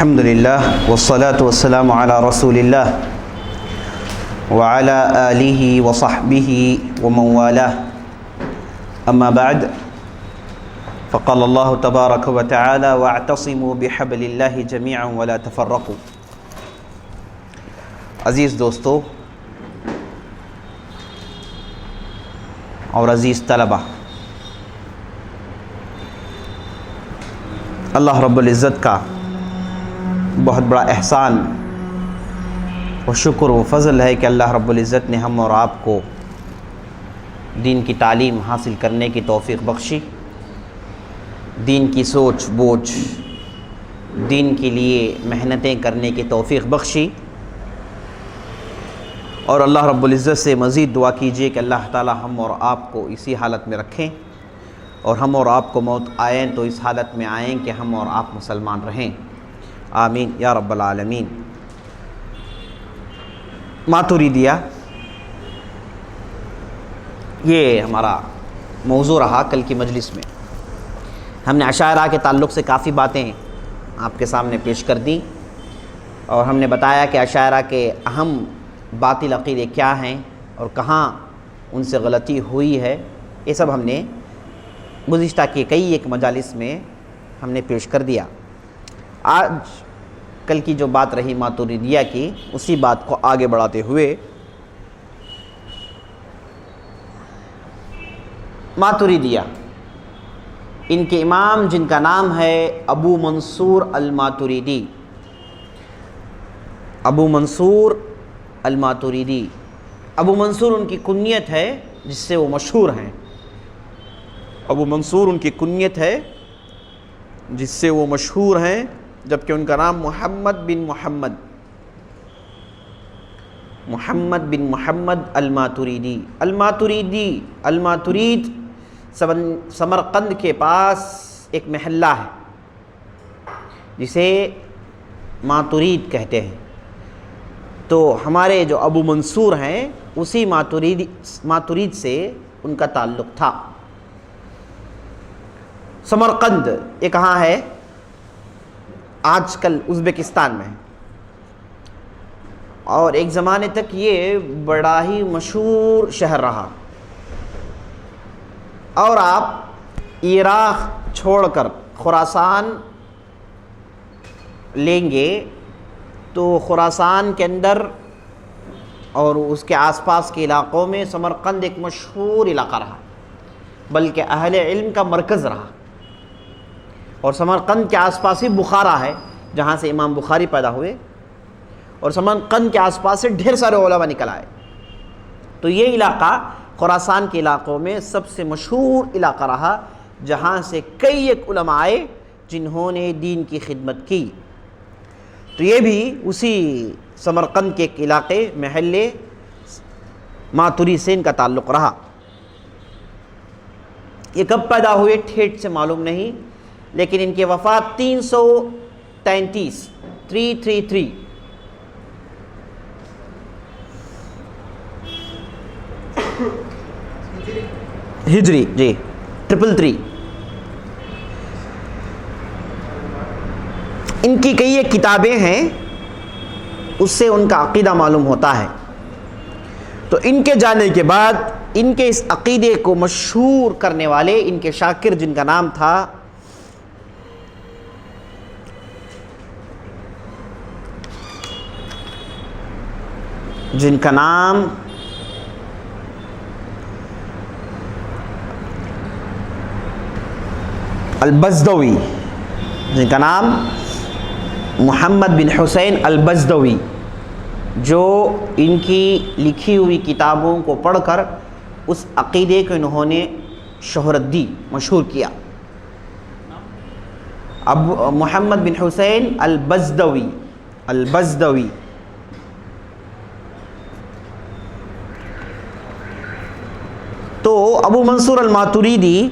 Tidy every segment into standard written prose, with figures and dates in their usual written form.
الحمد لله والصلاة والسلام على رسول الله وعلى آله وصحبه ومن والاه أما بعد فقال الله تبارك وتعالى واعتصموا بحبل الله جميعا ولا تفرقوا. عزیز دوستو اور عزیز طلبہ، اللہ رب العزت کا بہت بڑا احسان و شکر و فضل ہے کہ اللہ رب العزت نے ہم اور آپ کو دین کی تعلیم حاصل کرنے کی توفیق بخشی، دین کی سوچ بوجھ، دین کے لیے محنتیں کرنے کی توفیق بخشی، اور اللہ رب العزت سے مزید دعا کیجیے کہ اللہ تعالی ہم اور آپ کو اسی حالت میں رکھیں، اور ہم اور آپ کو موت آئیں تو اس حالت میں آئیں کہ ہم اور آپ مسلمان رہیں، آمین یا رب العالمین. ماتریدیہ یہ ہمارا موضوع رہا کل کی مجلس میں. ہم نے اشاعرہ کے تعلق سے کافی باتیں آپ کے سامنے پیش کر دیں، اور ہم نے بتایا کہ اشاعرہ کے اہم باطل عقیدے کیا ہیں اور کہاں ان سے غلطی ہوئی ہے. یہ سب ہم نے گزشتہ کے کئی ایک مجالس میں ہم نے پیش کر دیا. آج کل کی جو بات رہی ماتریدیہ کی، اسی بات کو آگے بڑھاتے ہوئے ماتریدیہ، ان کے امام جن کا نام ہے ابو منصور الماتریدی، ابو منصور الماتریدی. ابو منصور ان کی کنیت ہے جس سے وہ مشہور ہیں. ابو منصور ان کی کنیت ہے جس سے وہ مشہور ہیں، جبکہ ان کا نام محمد بن محمد الماتریدی. الماترید سمرقند کے پاس ایک محلہ ہے جسے ماترید کہتے ہیں. تو ہمارے جو ابو منصور ہیں اسی ماترید سے ان کا تعلق تھا. سمرقند یہ کہاں ہے؟ آج کل ازبکستان میں ہے، اور ایک زمانے تک یہ بڑا ہی مشہور شہر رہا. اور آپ عراق چھوڑ کر خراسان لیں گے تو خراسان کے اندر اور اس کے آس پاس کے علاقوں میں سمرقند ایک مشہور علاقہ رہا، بلکہ اہل علم کا مرکز رہا. اور سمرقند کے آس پاس ہی بخارا ہے جہاں سے امام بخاری پیدا ہوئے، اور سمرقند کے آس پاس سے ڈھیر سارے علماء نکل آئے. تو یہ علاقہ خراسان کے علاقوں میں سب سے مشہور علاقہ رہا، جہاں سے کئی ایک علماء آئے جنہوں نے دین کی خدمت کی. تو یہ بھی اسی سمرقند کے ایک علاقے محلے ماتری سے ان کا تعلق رہا. یہ کب پیدا ہوئے ٹھیٹ سے معلوم نہیں، لیکن ان کی وفات 333 ہجری، جی 333. ان کی کئی ایک کتابیں ہیں، اس سے ان کا عقیدہ معلوم ہوتا ہے. تو ان کے جانے کے بعد ان کے اس عقیدے کو مشہور کرنے والے ان کے شاگرد جن کا نام تھا البزدوی، جن کا نام محمد بن حسین البزدوی، جو ان کی لکھی ہوئی کتابوں کو پڑھ کر اس عقیدے کو انہوں نے شہرت دی، مشہور کیا. اب محمد بن حسین البزدوی. تو ابو منصور الماتریدی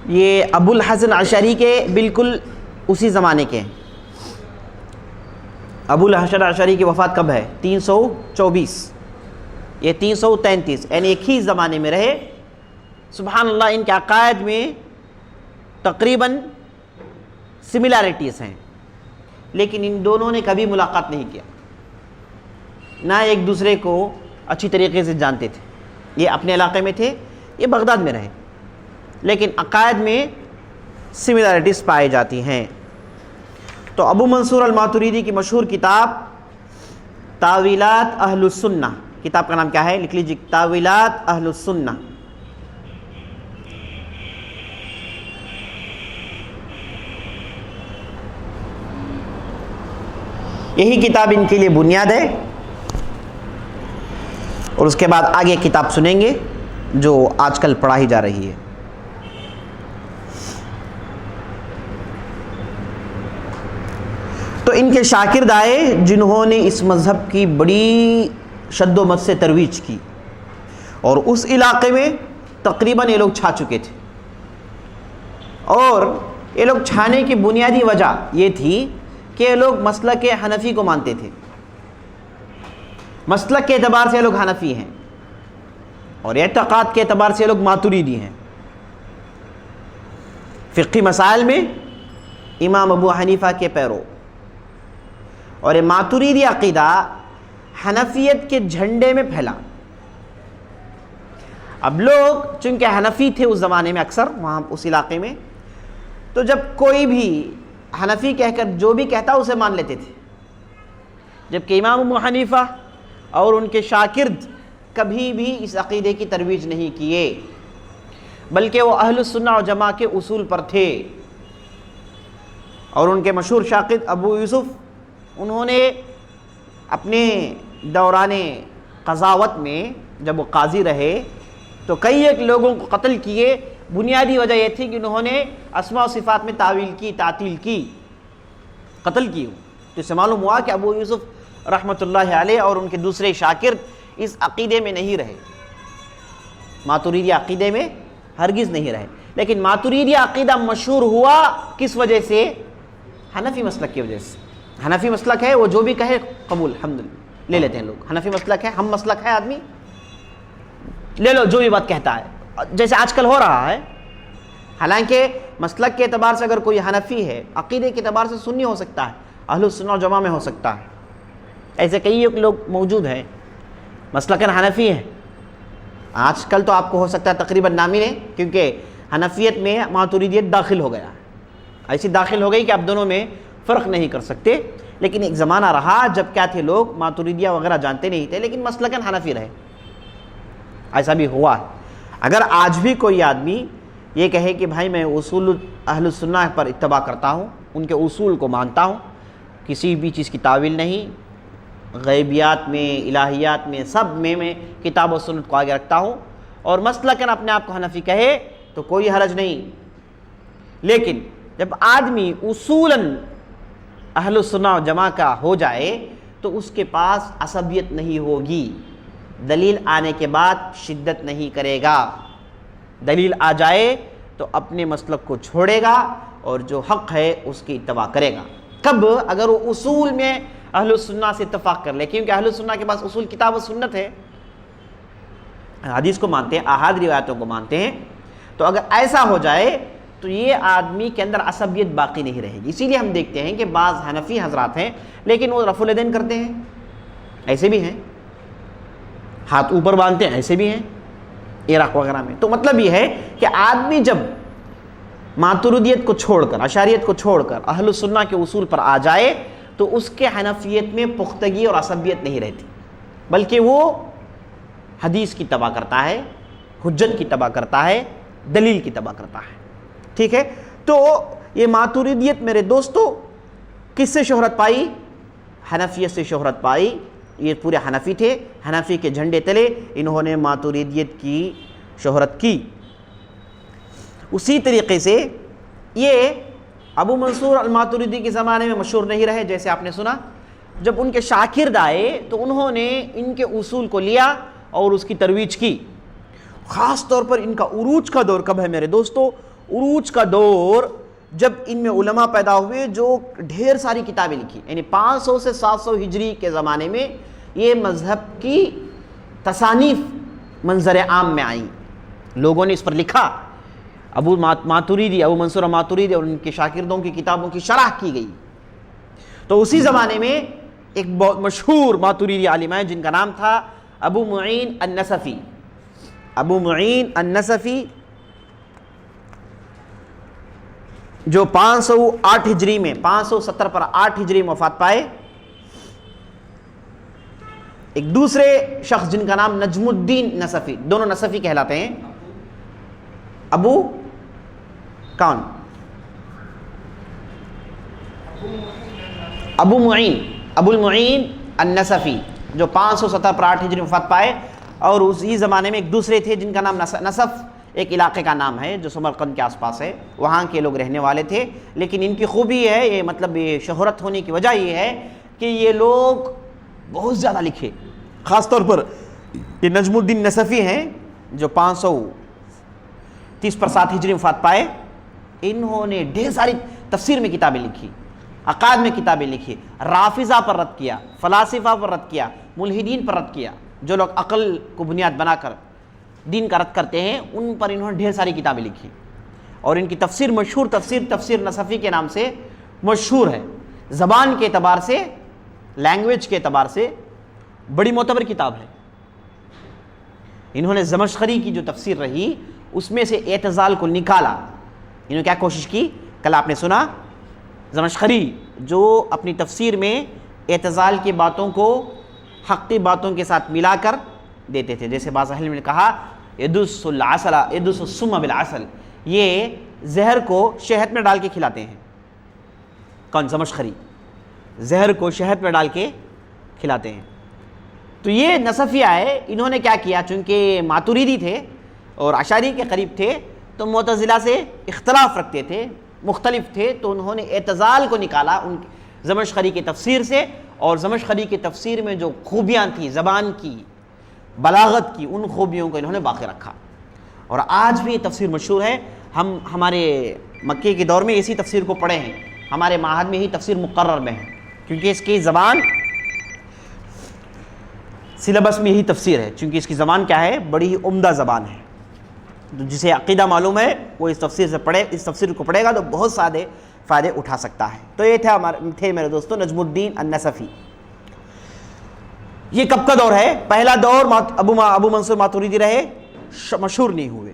یہ ابو الحسن اشعری کے بالکل اسی زمانے کے ہیں. ابو الحسن اشعری کی وفات کب ہے؟ 324. یہ 333، یعنی ایک ہی زمانے میں رہے. سبحان اللہ، ان کے عقائد میں تقریباً سملیرٹیز ہیں. لیکن ان دونوں نے کبھی ملاقات نہیں کیا، نہ ایک دوسرے کو اچھی طریقے سے جانتے تھے. یہ اپنے علاقے میں تھے، یہ بغداد میں رہے، لیکن عقائد میں سملیرٹیز پائی جاتی ہیں. تو ابو منصور الماتوریدی کی مشہور کتاب تاویلات اہل السنہ، کتاب کا نام کیا ہے؟ لکھ لیجیے، تاویلات اہل السنہ. یہی کتاب ان کے لیے بنیاد ہے، اور اس کے بعد آگے کتاب سنیں گے جو آج کل پڑھائی جا رہی ہے. تو ان کے شاگرد آئے جنہوں نے اس مذہب کی بڑی شد و مت سے ترویج کی، اور اس علاقے میں تقریباً یہ لوگ چھا چکے تھے. اور یہ لوگ چھانے کی بنیادی وجہ یہ تھی کہ یہ لوگ مسلک حنفی کو مانتے تھے. مسلک کے اعتبار سے یہ لوگ حنفی ہیں، اور اعتقاد کے اعتبار سے یہ لوگ ماتوریدی ہیں. فقہی مسائل میں امام ابو حنیفہ کے پیرو، اور یہ ماتوریدی عقیدہ حنفیت کے جھنڈے میں پھیلا. اب لوگ چونکہ حنفی تھے اس زمانے میں اکثر وہاں اس علاقے میں، تو جب کوئی بھی حنفی کہہ کر جو بھی کہتا اسے مان لیتے تھے، جبکہ امام ابو حنیفہ اور ان کے شاگرد کبھی بھی اس عقیدے کی ترویج نہیں کیے، بلکہ وہ اہل السنہ و جماع کے اصول پر تھے. اور ان کے مشہور شاگرد ابو یوسف، انہوں نے اپنے دوران قضاوت میں جب وہ قاضی رہے تو کئی ایک لوگوں کو قتل کیے. بنیادی وجہ یہ تھی کہ انہوں نے اسماء و صفات میں تعویل کی، تعطیل کی، قتل کی. تو اس سے معلوم ہوا کہ ابو یوسف رحمۃ اللہ علیہ اور ان کے دوسرے شاگرد اس عقیدے میں نہیں رہے، ماتوریدی عقیدے میں ہرگز نہیں رہے. لیکن ماتوریدی عقیدہ مشہور ہوا کس وجہ سے؟ حنفی مسلک کی وجہ سے. حنفی مسلک ہے، وہ جو بھی کہے قبول الحمدللہ لے لیتے ہیں لوگ. حنفی مسلک ہے، ہم مسلک ہے، آدمی لے لو جو بھی بات کہتا ہے، جیسے آج کل ہو رہا ہے. حالانکہ مسلک کے اعتبار سے اگر کوئی حنفی ہے، عقیدے کے اعتبار سے سنی ہو سکتا ہے، اہل السنہ و جماع میں ہو سکتا ہے. ایسے کئی لوگ موجود ہیں مسلکاً حنفی ہیں. آج کل تو آپ کو ہو سکتا ہے تقریباً نام ہی لیں، کیونکہ حنفیت میں ماتوریدیت داخل ہو گیا، ایسی داخل ہو گئی کہ آپ دونوں میں فرق نہیں کر سکتے. لیکن ایک زمانہ رہا جب کیا تھے، لوگ ماتوریدیہ وغیرہ جانتے نہیں تھے، لیکن مسلکاً حنفی رہے. ایسا بھی ہوا ہے. اگر آج بھی کوئی آدمی یہ کہے کہ بھائی میں اصول اہل السنہ پر اتباع کرتا ہوں، ان کے اصول کو مانتا ہوں، کسی بھی چیز کی تعویل نہیں، غیبیات میں، الہیات میں، سب میں کتاب و سنت کو آگے رکھتا ہوں، اور مسلکاً اپنے آپ کو حنفی کہے تو کوئی حرج نہیں. لیکن جب آدمی اصولاً اہل السنہ و جماع کا ہو جائے تو اس کے پاس عصبیت نہیں ہوگی، دلیل آنے کے بعد شدت نہیں کرے گا. دلیل آ جائے تو اپنے مسلک کو چھوڑے گا اور جو حق ہے اس کی اتباع کرے گا. کب؟ اگر وہ اصول میں اہل السنہ سے اتفاق کر لے، کیونکہ اہل السنہ کے پاس اصول کتاب و سنت ہے، حدیث کو مانتے ہیں، احاد روایتوں کو مانتے ہیں. تو اگر ایسا ہو جائے تو یہ آدمی کے اندر عصبیت باقی نہیں رہے گی. اسی لیے ہم دیکھتے ہیں کہ بعض حنفی حضرات ہیں لیکن وہ رفع الیدین کرتے ہیں، ایسے بھی ہیں، ہاتھ اوپر باندھتے ہیں، ایسے بھی ہیں عراق وغیرہ میں. تو مطلب یہ ہے کہ آدمی جب ماتوریدیت کو چھوڑ کر، اشعریت کو چھوڑ کر اہل السنہ کے اصول پر آ جائے تو اس کے حنفیت میں پختگی اور عصبیت نہیں رہتی، بلکہ وہ حدیث کی اتباع کرتا ہے، حجت کی اتباع کرتا ہے، دلیل کی اتباع کرتا ہے. ٹھیک ہے. تو یہ ماتوریدیت میرے دوستو کس سے شہرت پائی؟ حنفیت سے شہرت پائی. یہ پورے حنفی تھے، حنفی کے جھنڈے تلے انہوں نے ماتوریدیت کی شہرت کی. اسی طریقے سے یہ ابو منصور الماتوریدی کے زمانے میں مشہور نہیں رہے. جیسے آپ نے سنا جب ان کے شاگرد آئے تو انہوں نے ان کے اصول کو لیا اور اس کی ترویج کی. خاص طور پر ان کا عروج کا دور کب ہے میرے دوستو؟ عروج کا دور جب ان میں علماء پیدا ہوئے جو ڈھیر ساری کتابیں لکھی، یعنی 500 سے 700 ہجری کے زمانے میں یہ مذہب کی تصانیف منظر عام میں آئیں، لوگوں نے اس پر لکھا. ابو منصور ماتوریدی اور ان کے شاگردوں کی کتابوں کی شرح کی گئی. تو اسی زمانے میں ایک بہت مشہور ماتریدی عالم ہے جن کا نام تھا ابو معین النصفی. ابو معین النصفی جو 508 ہجری میں 570 پر 8 ہجری میں وفات پائے. ایک دوسرے شخص جن کا نام نجم الدین نصفی، دونوں نصفی کہلاتے ہیں. ابو کون؟ ابو المعین النصفی جو 570 پر 8 ہجری میں وفات پائے. اور اسی زمانے میں ایک دوسرے تھے جن کا نام نصف، ایک علاقے کا نام ہے جو سمرقند کے آس پاس ہے، وہاں کے لوگ رہنے والے تھے. لیکن ان کی خوبی ہے، یہ مطلب یہ شہرت ہونے کی وجہ یہ ہے کہ یہ لوگ بہت زیادہ لکھے. خاص طور پر یہ نجم الدین نصفی ہیں جو 530 پر 7 ہجری میں وفات پائے. انہوں نے ڈھیر ساری تفسیر میں کتابیں لکھی، عقائد میں کتابیں لکھی، رافضہ پر رد کیا، فلاسفہ پر رد کیا، ملحدین پر رد کیا. جو لوگ عقل کو بنیاد بنا کر دین کا رد کرتے ہیں ان پر انہوں نے ڈھیر ساری کتابیں لکھی. اور ان کی تفسیر مشہور تفسیر نصفی کے نام سے مشہور ہے. زبان کے اعتبار سے، لینگویج کے اعتبار سے بڑی معتبر کتاب ہے. انہوں نے زمخشری کی جو تفسیر رہی اس میں سے اعتزال کو نکالا. انہوں نے کیا کوشش کی؟ کل آپ نے سنا زمخشری جو اپنی تفسیر میں اعتزال کی باتوں کو حقی باتوں کے ساتھ ملا کر دیتے تھے. جیسے بعض اہل نے کہا یدس السم بالعسل، یہ زہر کو شہد میں ڈال کے کھلاتے ہیں. کون؟ زمخشری. زہر کو شہد میں ڈال کے کھلاتے ہیں. تو یہ نصفی آئے، انہوں نے کیا کیا؟ چونکہ ماتریدی تھے اور اشعری کے قریب تھے تو معتزلہ سے اختلاف رکھتے تھے، مختلف تھے، تو انہوں نے اعتزال کو نکالا ان زمخشری کی تفسیر سے. اور زمخشری کی تفسیر میں جو خوبیاں تھیں زبان کی، بلاغت کی، ان خوبیوں کو انہوں نے باقی رکھا. اور آج بھی یہ تفسیر مشہور ہے. ہم ہمارے مکے کے دور میں اسی تفسیر کو پڑھے ہیں، ہمارے معہد میں ہی تفسیر مقرر میں ہے، کیونکہ اس کی زبان سلیبس میں ہی تفسیر ہے. چونکہ اس کی زبان کیا ہے؟ بڑی ہی عمدہ زبان ہے. جسے عقیدہ معلوم ہے وہ اس تفسیر سے پڑھے، اس تفسیر کو پڑھے گا تو بہت سارے فائدے اٹھا سکتا ہے. تو یہ تھے میرے دوستوں نجم الدین النصفی. یہ کب کا دور ہے؟ پہلا دور ابو منصور ماتریدی رہے، مشہور نہیں ہوئے.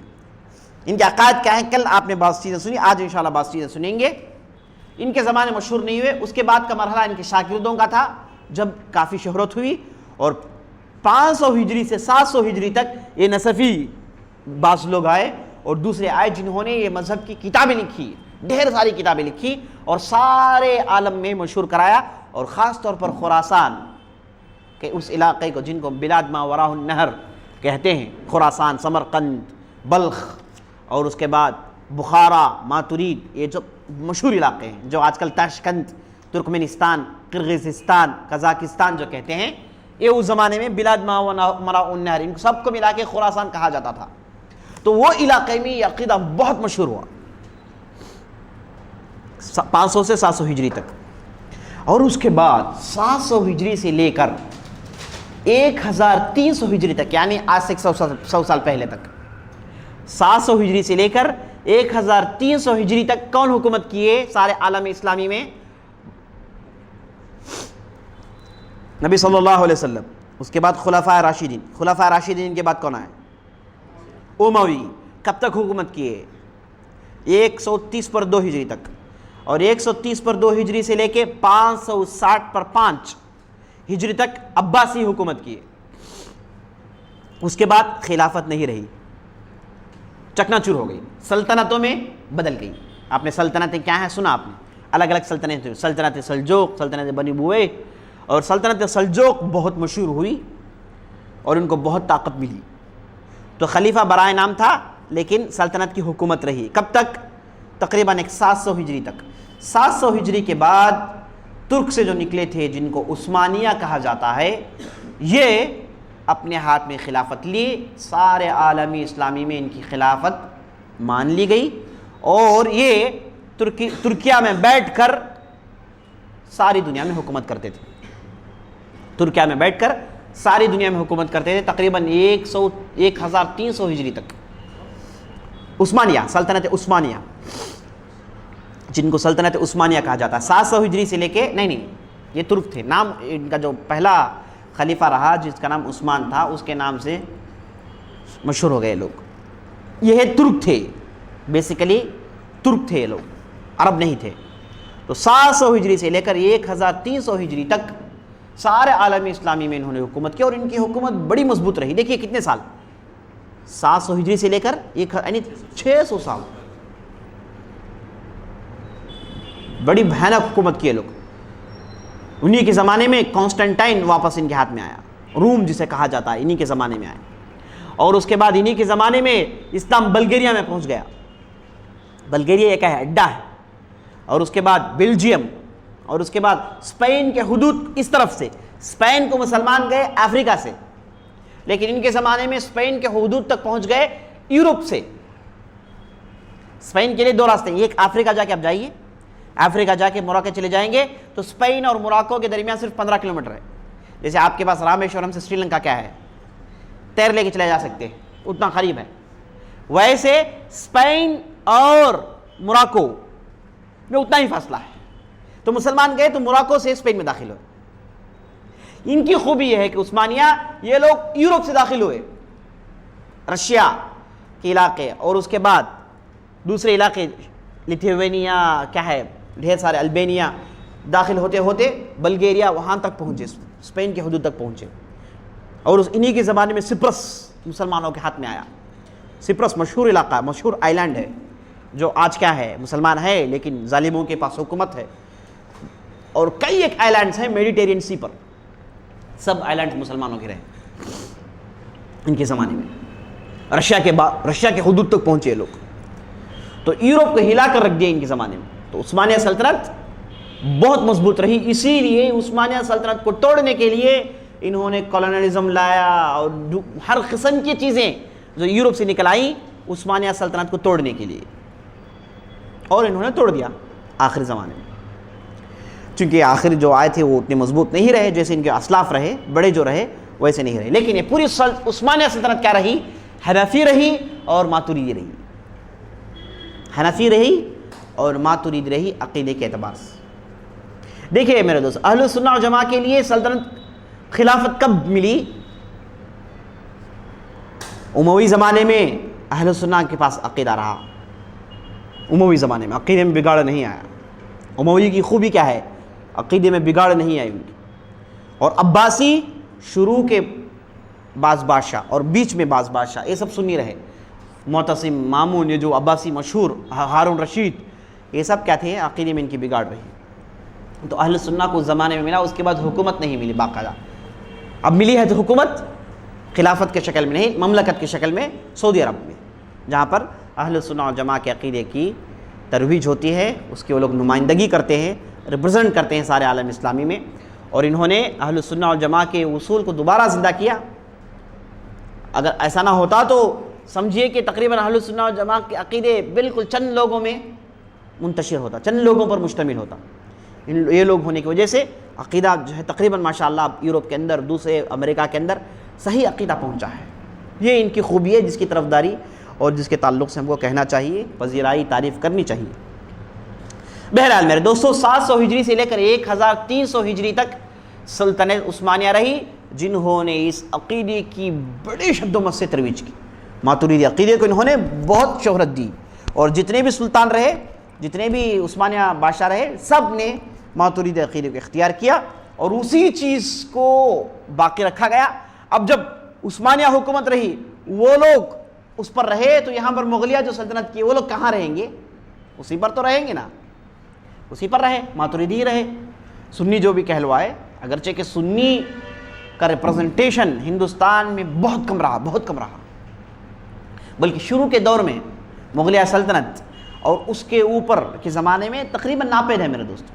ان کے عقائد کیا ہیں؟ کل آپ نے بعض چیزیں سنی، آج انشاءاللہ بعض چیزیں سنیں گے. ان کے زمانے مشہور نہیں ہوئے. اس کے بعد کا مرحلہ ان کے شاگردوں کا تھا جب کافی شہرت ہوئی. اور 500 ہجری سے 700 ہجری تک یہ نصفی بعض لوگ آئے اور دوسرے آئے جنہوں نے یہ مذہب کی کتابیں لکھی، ڈھیر ساری کتابیں لکھی اور سارے عالم میں مشہور کرایا. اور خاص طور پر خراسان کہ اس علاقے کو جن کو بلاد ما وراء النہر کہتے ہیں، خراسان، سمرقند، بلخ اور اس کے بعد بخارا، ماترید، یہ جو مشہور علاقے ہیں جو آج کل تاشقند، ترکمنستان، قرغیزستان، قزاقستان جو کہتے ہیں، یہ اس زمانے میں بلاد ما وراء النہر، ان سب کو ملا کے خراسان کہا جاتا تھا. تو وہ علاقے میں یہ عقیدہ بہت مشہور ہوا 500 سے 700 ہجری تک. اور اس کے بعد 700 ہجری سے لے کر 1300 ہجری تک، یعنی آج سے 100 سال پہلے تک، 700 ہجری سے لے کر 1300 ہجری تک کون حکومت کیے سارے عالم اسلامی میں؟ نبی صلی اللہ علیہ وسلم. اس کے بعد خلفائے راشدین. خلفائے راشدین کے بعد کون آئے؟ اموی. کب تک حکومت کیے؟ 130 پر 2 ہجری تک. اور 130 پر 2 ہجری سے لے کے 560 پر 5 ہجری تک عباسی حکومت کیے. اس کے بعد خلافت نہیں رہی، چکنا چور ہو گئی، سلطنتوں میں بدل گئی. آپ نے سلطنتیں کیا ہیں سنا آپ نے؟ الگ الگ سلطنتیں، سلطنت سلجوق، سلطنت بنی بوئے. اور سلطنت سلجوق بہت مشہور ہوئی اور ان کو بہت طاقت ملی. تو خلیفہ برائے نام تھا لیکن سلطنت کی حکومت رہی. کب تک؟ تقریباً 700 ہجری تک. 700 ہجری کے بعد ترک سے جو نکلے تھے جن کو عثمانیہ کہا جاتا ہے، یہ اپنے ہاتھ میں خلافت لی. سارے عالمی اسلامی میں ان کی خلافت مان لی گئی اور یہ ترکیہ میں بیٹھ کر ساری دنیا میں حکومت کرتے تھے. ترکیہ میں بیٹھ کر ساری دنیا میں حکومت کرتے تھے تقریباً 1300 ہجری تک. عثمانیہ، سلطنت عثمانیہ، جن کو سلطنت عثمانیہ کہا جاتا ہے. 700 ہجری سے لے کے نہیں یہ ترک تھے. نام ان کا جو پہلا خلیفہ رہا جس کا نام عثمان تھا اس کے نام سے مشہور ہو گئے لوگ. یہ ترک تھے, بیسیکلی ترک تھے یہ لوگ, عرب نہیں تھے. تو 700 ہجری سے لے کر 1300 ہجری تک سارے عالم اسلامی میں انہوں نے حکومت کی, اور ان کی حکومت بڑی مضبوط رہی. دیکھیے کتنے سال, 700 ہجری سے لے کر یعنی 600 سال بڑی بھیانک حکومت کی ہے لوگ. انہی کے زمانے میں کانسٹنٹائن واپس ان کے ہاتھ میں آیا, روم جسے کہا جاتا ہے, انہی کے زمانے میں آیا. اور اس کے بعد انہی کے زمانے میں اسلام بلغیریا میں پہنچ گیا. بلغیریا ایک ہے اڈا ہے. اور اس کے بعد بیلجیم, اور اس کے بعد اسپین کے حدود اس طرف سے. اسپین کو مسلمان گئے افریقہ سے, لیکن ان کے زمانے میں اسپین کے حدود تک پہنچ گئے یورپ سے. اسپین کے لیے 2 راستے ہیں, ایک افریقہ جا کے آپ جائیے, افریقہ جا کے موراکو چلے جائیں گے تو اسپین اور موراکو کے درمیان صرف 15 کلومیٹر ہے. جیسے آپ کے پاس رامیشورم سے سری لنکا کیا ہے, تیر لے کے چلے جا سکتے ہیں, اتنا قریب ہے. ویسے اسپین اور موراکو میں اتنا ہی فاصلہ ہے. تو مسلمان گئے تو موراکو سے اسپین میں داخل ہوئے. ان کی خوبی یہ ہے کہ عثمانیہ یہ لوگ یورپ سے داخل ہوئے, رشیا کے علاقے, اور اس کے بعد دوسرے علاقے لیتھوینیا کیا ہے, ڈھیر سارے البینیا, داخل ہوتے ہوتے بلغیریا وہاں تک پہنچے, اسپین کے حدود تک پہنچے. اور انہی کے زمانے میں سپرس مسلمانوں کے ہاتھ میں آیا. سپرس مشہور علاقہ, مشہور آئی لینڈ ہے, جو آج کیا ہے, مسلمان ہے لیکن ظالموں کے پاس حکومت ہے. اور کئی ایک آئی لینڈز ہیں میڈیٹیرین سی پر, سب آئی لینڈز مسلمانوں کے رہے ان کے زمانے میں. رشیا کے حدود تک پہنچے لوگ, تو یورپ کو ہلا کر رکھ دیا ان کے زمانے میں. تو عثمانیہ سلطنت بہت مضبوط رہی. اسی لیے عثمانیہ سلطنت کو توڑنے کے لیے انہوں نے کولونیلزم لایا, اور ہر قسم کی چیزیں جو یورپ سے نکل آئیں عثمانیہ سلطنت کو توڑنے کے لیے, اور انہوں نے توڑ دیا آخری زمانے میں. چونکہ آخر جو آئے تھے وہ اتنے مضبوط نہیں رہے, جیسے ان کے اسلاف رہے, بڑے جو رہے ویسے نہیں رہے. لیکن یہ پوری عثمانیہ سلطنت کیا رہی, حنفی رہی اور ماتوریدی رہی. حنفی رہی اور ماتوریدی رہی عقیدے کے اعتبار سے. دیکھیے میرے دوست, اہل سنہ و جماعت کے لیے سلطنت خلافت کب ملی؟ اموی زمانے میں اہل سنہ کے پاس عقیدہ رہا. اموی زمانے میں عقیدے میں بگاڑ نہیں آیا. اموی کی خوبی کیا ہے, عقیدے میں بگاڑ نہیں آئی ان کی. اور عباسی شروع کے بعض بادشاہ اور بیچ میں بعض بادشاہ یہ سب سنی رہے. معتصم, مامون, یہ جو عباسی مشہور, ہارون رشید, یہ سب کیا تھے, عقیدے میں ان کی بگاڑ رہی. تو اہل سنہ کو اس زمانے میں ملا. اس کے بعد حکومت نہیں ملی باقاعدہ. اب ملی ہے تو حکومت خلافت کے شکل میں نہیں, مملکت کی شکل میں سعودی عرب میں, جہاں پر اہل سنہ و جماعت کے عقیدے کی ترویج ہوتی ہے, اس کے وہ لوگ نمائندگی کرتے ہیں, ریپرزینٹ کرتے ہیں سارے عالم اسلامی میں. اور انہوں نے اہل سنہ و جماعت کے اصول کو دوبارہ زندہ کیا. اگر ایسا نہ ہوتا تو سمجھیے کہ تقریباً اہل سنہ و جماعت کے عقیدے بالکل چند لوگوں میں منتشر ہوتا, چند لوگوں پر مشتمل ہوتا. یہ لوگ ہونے کی وجہ سے عقیدہ جو ہے تقریباً ماشاءاللہ یورپ کے اندر, دوسرے امریکہ کے اندر صحیح عقیدہ پہنچا ہے. یہ ان کی خوبی ہے جس کی طرفداری اور جس کے تعلق سے ہم کو کہنا چاہیے, پذیرائی, تعریف کرنی چاہیے. بہرحال میرے دوستو, 700 ہجری سے لے کر 1300 ہجری تک سلطنت عثمانیہ رہی, جنہوں نے اس عقیدے کی بڑی شد و مت سے ترویج کی. ماتوریدی عقیدے کو انہوں نے بہت شہرت دی, اور جتنے بھی سلطان رہے, جتنے بھی عثمانیہ بادشاہ رہے, سب نے ماتوریدی عقیدے کو اختیار کیا, اور اسی چیز کو باقی رکھا گیا. اب جب عثمانیہ حکومت رہی, وہ لوگ اس پر رہے, تو یہاں پر مغلیہ جو سلطنت کی وہ لوگ کہاں رہیں گے؟ اسی پر تو رہیں گے نا, اسی پر رہے, ماتوریدی رہے. سنی جو بھی کہلوائے, اگرچہ کہ سنی کا ریپرزنٹیشن ہندوستان میں بہت کم رہا, بہت کم رہا. بلکہ شروع کے دور میں مغلیہ سلطنت اور اس کے اوپر کے زمانے میں تقریباً ناپید ہے میرے دوستو.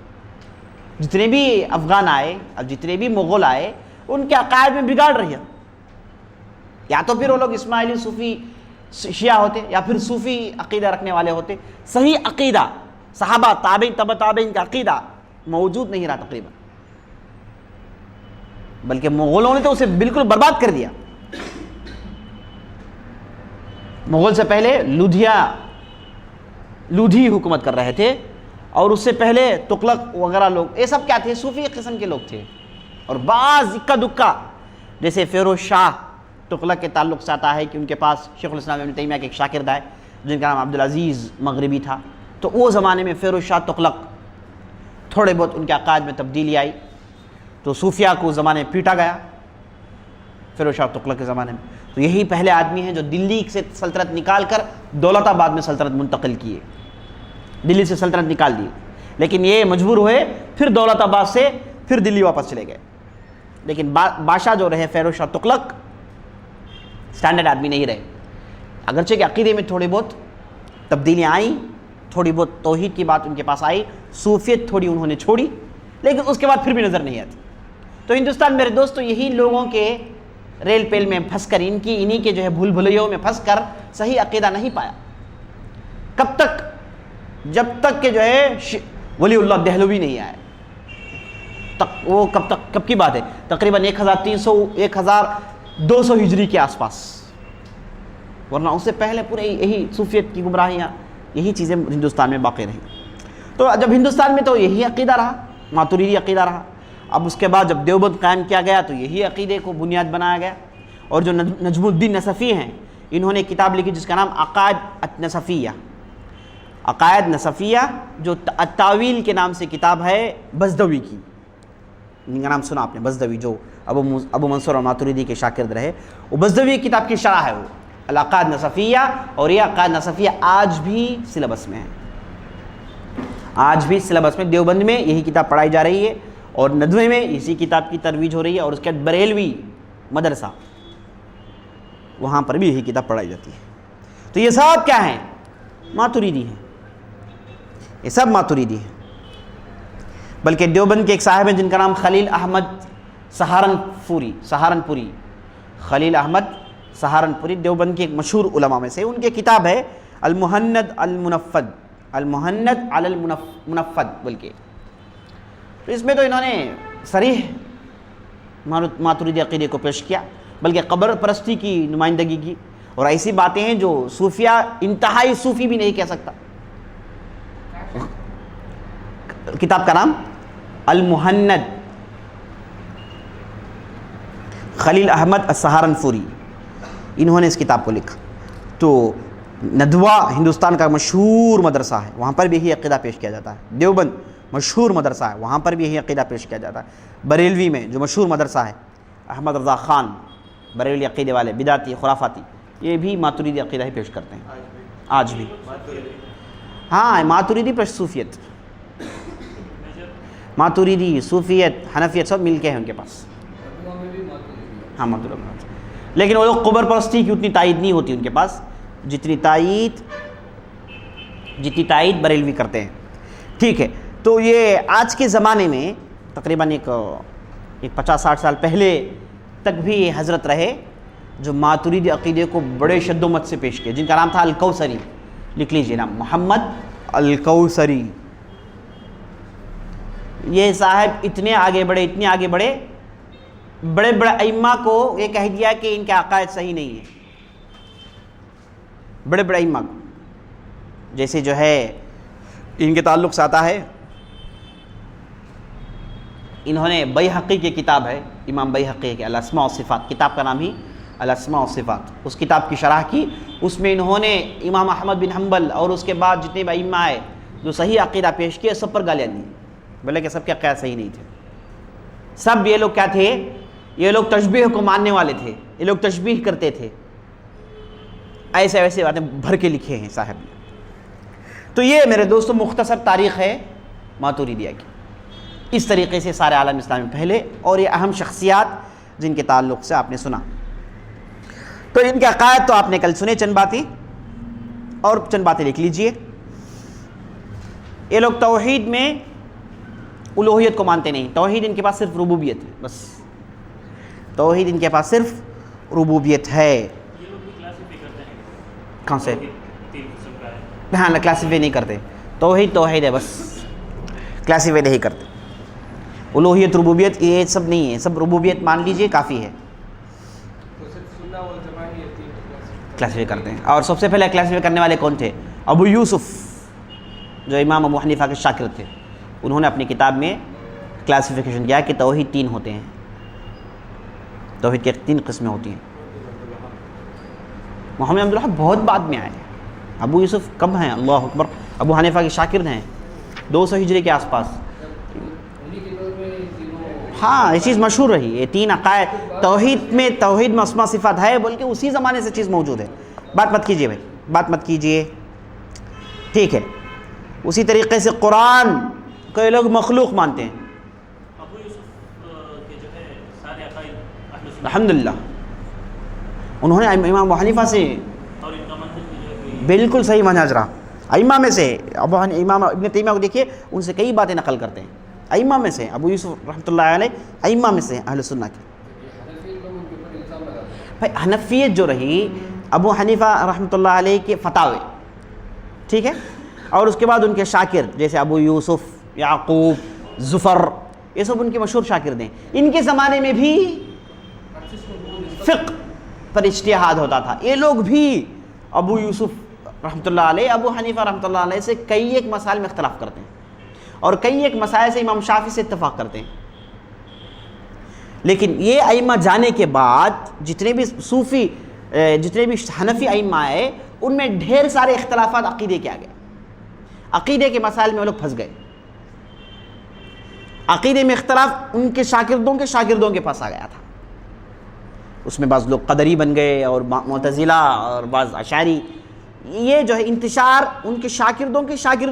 جتنے بھی افغان آئے, اب جتنے بھی مغول آئے, ان کے عقائد میں بگاڑ رہی ہے. یا تو پھر وہ لوگ اسماعیلی صوفی شیعہ ہوتے, یا پھر صوفی عقیدہ رکھنے والے ہوتے. صحیح عقیدہ صحابہ, تابعین, تبع تابعین کا عقیدہ موجود نہیں رہا تقریباً, بلکہ مغولوں نے تو اسے بالکل برباد کر دیا. مغول سے پہلے لودھی حکومت کر رہے تھے, اور اس سے پہلے تغلق وغیرہ لوگ، یہ سب کیا تھے؟ صوفی قسم کے لوگ تھے. اور بعض اکا دکا جیسے فیروز شاہ تغلق کے تعلق سے آتا ہے کہ ان کے پاس شیخ الاسلام ابن تیمیہ کے ایک شاگرد آئے جن کا نام عبدالعزیز مغربی تھا. تو وہ زمانے میں فیروز شاہ تغلق تھوڑے بہت ان کے عقائد میں تبدیلی آئی تو صوفیہ کو اس زمانے میں پیٹا گیا فیروز شاہ تغلق کے زمانے میں. تو یہی پہلے آدمی ہیں جو دلی سے سلطنت نکال کر دولت آباد میں سلطنت منتقل کیے. دلی سے سلطنت نکال دی لیکن یہ مجبور ہوئے پھر دولت آباد سے پھر دلی واپس چلے گئے. لیکن بادشاہ جو رہے فیروز شاہ تغلق سٹینڈرڈ آدمی نہیں رہے. اگرچہ کہ عقیدے میں تھوڑی بہت تبدیلیاں آئیں، تھوڑی بہت توحید کی بات ان کے پاس آئی، صوفیت تھوڑی انہوں نے چھوڑی، لیکن اس کے بعد پھر بھی نظر نہیں آتی. تو ہندوستان میرے دوستو یہی لوگوں کے ریل پیل میں پھنس کر انہی کے جو ہے بھول بھلیوں میں پھنس کر صحیح عقیدہ نہیں پایا. کب تک؟ جب تک کہ جو ہے ولی اللہ دہلوی نہیں آئے. وہ کب تک؟ کب کی بات ہے؟ تقریباً 1200 ہجری کے آس پاس. ورنہ اس سے پہلے پورے یہی صوفیت کی گمراہیاں یہی چیزیں ہندوستان میں باقی رہیں. تو جب ہندوستان میں تو یہی عقیدہ رہا، ماتریدی عقیدہ رہا. اب اس کے بعد جب دیوبند قائم کیا گیا تو یہی عقیدے کو بنیاد بنایا گیا. اور جو نجم الدین نصفی ہیں انہوں نے کتاب لکھی جس کا نام عقائد نصفیہ. عقائد نصفیہ جو التاویل کے نام سے کتاب ہے بزدوی کی. ان کا نام سنا آپ نے، بزدوی جو ابو منصور اور ماتریدی کے شاگرد رہے. وہ بزدوی کتاب کی شرح ہے وہ العقائد نصفیہ. اور یہ عقائد نصفیہ آج بھی سلیبس میں ہے. آج بھی سلیبس میں دیوبند میں یہی کتاب پڑھائی جا رہی ہے اور ندوے میں اسی کتاب کی ترویج ہو رہی ہے. اور اس کے بعد بریلوی مدرسہ وہاں پر بھی یہی کتاب پڑھائی جاتی ہے. تو یہ سب کیا ہیں؟ ماتریدی ہیں. یہ سب ماتریدی ہیں. بلکہ دیوبند کے ایک صاحب ہیں جن کا نام خلیل احمد سہارنپوری. خلیل احمد سہارنپوری دیوبند کے ایک مشہور علماء میں سے. ان کی کتاب ہے المہند علی المنفد بلکہ. تو اس میں تو انہوں نے صریح ماتریدی عقیدے کو پیش کیا، بلکہ قبر پرستی کی نمائندگی کی اور ایسی باتیں ہیں جو صوفیہ انتہائی صوفی بھی نہیں کہہ سکتا. کتاب کا نام المہند، خلیل احمد السہارنپوری انہوں نے اس کتاب کو لکھا. تو ندوہ ہندوستان کا مشہور مدرسہ ہے، وہاں پر بھی یہی عقیدہ پیش کیا جاتا ہے. دیوبند مشہور مدرسہ ہے، وہاں پر بھی یہی عقیدہ پیش کیا جاتا ہے. بریلوی میں جو مشہور مدرسہ ہے احمد رضا خان، بریلوی عقیدے والے بدعتی خرافاتی، یہ بھی ماتریدی عقیدہ ہی پیش کرتے ہیں آج بھی. ہاں ماتریدی پر صوفیت، ماتریدی صوفیت حنفیت سب مل کے ہیں ان کے پاس. ہاں ماتریدی، لیکن وہ لوگ قبر پرستی کی اتنی تائید نہیں ہوتی ان کے پاس جتنی تائید بریلوی کرتے ہیں. ٹھیک ہے. تو یہ آج کے زمانے میں تقریباً ایک 50-60 سال پہلے تک بھی یہ حضرت رہے جو ماتریدی عقیدے کو بڑے شد و مت سے پیش کیا، جن کا نام تھا الکوثری. لکھ لیجئے نام، محمد الکوثری. یہ صاحب اتنے آگے بڑے بڑے ائمہ کو یہ کہہ دیا کہ ان کے عقائد صحیح نہیں ہیں. بڑے ائمہ کو، جیسے جو ہے ان کے تعلق سے آتا ہے، انہوں نے بیہقی کی کتاب ہے، امام بیہقی کے الاسماء والصفات، کتاب کا نام ہی الاسماء والصفات. اس کتاب کی شرح کی، اس میں انہوں نے امام احمد بن حنبل اور اس کے بعد جتنے بھی ائمہ آئے جو صحیح عقیدہ پیش کیے سب پر گالیاں دی، بولے کہ سب کے عقائد صحیح نہیں تھے. سب یہ لوگ کیا تھے؟ یہ لوگ تشبیہ کو ماننے والے تھے، یہ لوگ تشبیہ کرتے تھے. ایسے ویسے باتیں بھر کے لکھے ہیں صاحب نے. تو یہ میرے دوستوں مختصر تاریخ ہے ماتریدیہ کی. اس طریقے سے سارے عالم اسلام میں پھیلے اور یہ اہم شخصیات جن کے تعلق سے آپ نے سنا. تو ان کے عقائد تو آپ نے کل سنے چند باتیں، اور چند باتیں لکھ لیجئے. یہ لوگ توحید میں الوہیت کو مانتے نہیں. توحید ان کے پاس صرف ربوبیت ہے، بس توحید ان کے پاس صرف ربوبیت ہے. کہاں سے؟ ہاں کلاسیفائی نہیں کرتے. توحید ہے بس، کلاسیفائی نہیں کرتے. الوہیت ربوبیت یہ سب نہیں ہے، سب ربوبیت مان لیجئے کافی ہے. کلاسیفائی کرتے ہیں. اور سب سے پہلے کلاسیفائی کرنے والے کون تھے؟ ابو یوسف جو امام ابو حنیفہ کے شاگرد تھے، انہوں نے اپنی کتاب میں کلاسیفیکیشن کیا کہ توحید 3 ہوتے ہیں، توحید کی 3 قسمیں ہوتی ہیں۔ محمد عبد الوہاب بہت بعد میں آئے، ابو یوسف کم ہیں، اللہ اکبر، ابو حنیفہ کے شاگرد ہیں 200 ہجری کے آس پاس۔ ہاں یہ چیز مشہور رہی، یہ 3 عقائد توحید میں اسماء صفات ہے، بلکہ اسی زمانے سے چیز موجود ہے۔ بات مت کیجئے بھائی، بات مت کیجئے، ٹھیک ہے۔ اسی طریقے سے قرآن کو یہ لوگ مخلوق مانتے ہیں۔ ابو یوسف کے جو ہے سارے عقائد اہل سنت الحمدللہ انہوں نے امام ابو حنیفہ سے اور ان کا منطق بھی جو ہے بالکل صحیح منہج رہا۔ ائمہ میں سے امام ابن تیمیہ کو دیکھیے، ان سے کئی باتیں نقل کرتے ہیں۔ ائمہ میں سے ابو یوسف رحمۃ اللہ علیہ ائمہ میں سے اہل سنہ کی۔ بھائی حنفیت جو رہی ابو حنیفہ رحمۃ اللہ علیہ کے فتاوے، ٹھیک ہے، اور اس کے بعد ان کے شاگرد جیسے ابو یوسف، یعقوب، زفر، یہ سب ان کے مشہور شاگرد ہیں۔ ان کے زمانے میں بھی فقہ پر اجتہاد ہوتا تھا۔ یہ لوگ بھی ابو یوسف رحمۃ اللہ علیہ، ابو حنیفہ رحمۃ اللہ علیہ سے کئی ایک مسائل میں اختلاف کرتے ہیں، اور کئی ایک مسائل سے امام شافعی سے اتفاق کرتے ہیں۔ لیکن یہ ائمہ جانے کے بعد جتنے بھی صوفی، جتنے بھی حنفی ائمہ آئے، ان میں ڈھیر سارے اختلافات عقیدے کے آ گئے، عقیدے کے مسائل میں وہ لوگ پھنس گئے۔ عقیدے میں اختلاف ان کے شاگردوں کے پاس آ گیا تھا۔ اس میں بعض لوگ قدری بن گئے اور معتزلہ اور بعض اشعری، یہ جو ہے انتشار ان کے شاگردوں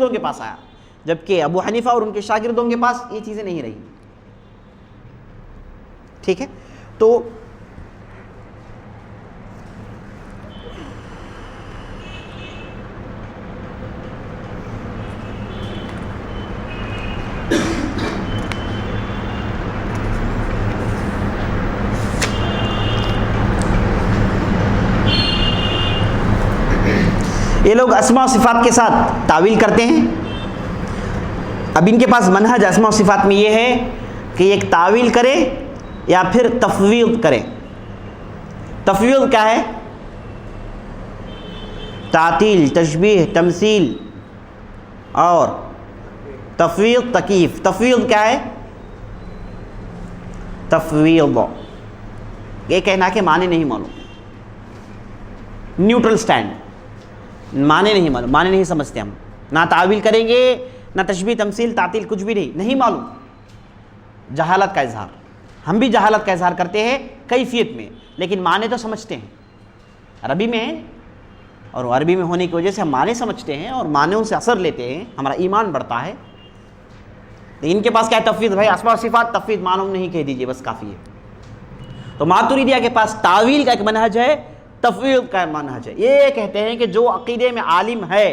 کے پاس آیا، جبکہ ابو حنیفہ اور ان کے شاگردوں کے پاس یہ چیزیں نہیں رہی، ٹھیک ہے۔ تو یہ لوگ اسماء و صفات کے ساتھ تعویل کرتے ہیں۔ اب ان کے پاس منہج اسماء و صفات میں یہ ہے کہ ایک تعویل کرے یا پھر تفویض کرے۔ تفویض کیا ہے؟ تعطیل، تشبیہ، تمثیل، اور تفویض تکییف۔ تفویض کیا ہے؟ تفویض یہ کہنا کہ معنی نہیں معلوم، نیوٹرل سٹینڈ، معنی نہیں معلوم، معنی نہیں سمجھتے ہم، نہ تعویل کریں گے، نہ تشبیہ، تمثیل، تعطیل، کچھ بھی نہیں معلوم۔ جہالت کا اظہار، ہم بھی جہالت کا اظہار کرتے ہیں کیفیت میں، لیکن معنی تو سمجھتے ہیں، عربی میں ہیں، اور عربی میں ہونے کی وجہ سے ہم معنی سمجھتے ہیں اور معنیوں سے اثر لیتے ہیں، ہمارا ایمان بڑھتا ہے۔ ان کے پاس کیا ہے؟ تفویض۔ بھائی اسماء و صفات تفویض معلوم نہیں کہہ دیجئے، بس کافی ہے۔ تو ماتریدیہ کے پاس تعویل کا ایک منہج ہے، تفویض کا منہج ہے۔ یہ کہتے ہیں کہ جو عقیدے میں عالم ہے،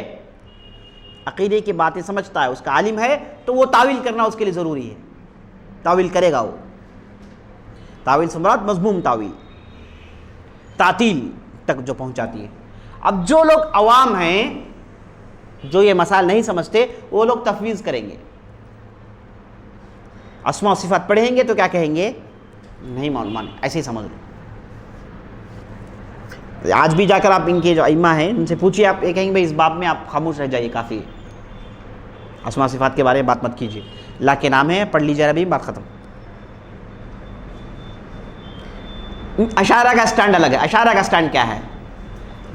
عقیدے کی باتیں سمجھتا ہے، اس کا عالم ہے، تو وہ تعویل کرنا اس کے لیے ضروری ہے، تعویل کرے گا وہ۔ تعویل سے مراد مذموم تعویل، تعطیل تک جو پہنچاتی ہے۔ اب جو لوگ عوام ہیں، جو یہ مسائل نہیں سمجھتے، وہ لوگ تفویض کریں گے، اسماء و صفات پڑھیں گے تو کیا کہیں گے؟ نہیں معلوم، ایسے ہی سمجھ لو۔ آج بھی جا کر آپ ان کے جو ائمہ ہیں ان سے پوچھیے، آپ یہ کہیں گے بھائی اس باب میں آپ خاموش رہ جائیے، کافی ہے، اسماء و صفات کے بارے میں بات مت کیجیے، اللہ کے نام ہے پڑھ لیجیے عربی، بات ختم۔ اشاعرہ کا سٹینڈ الگ ہے۔ اشاعرہ کا سٹینڈ کیا ہے؟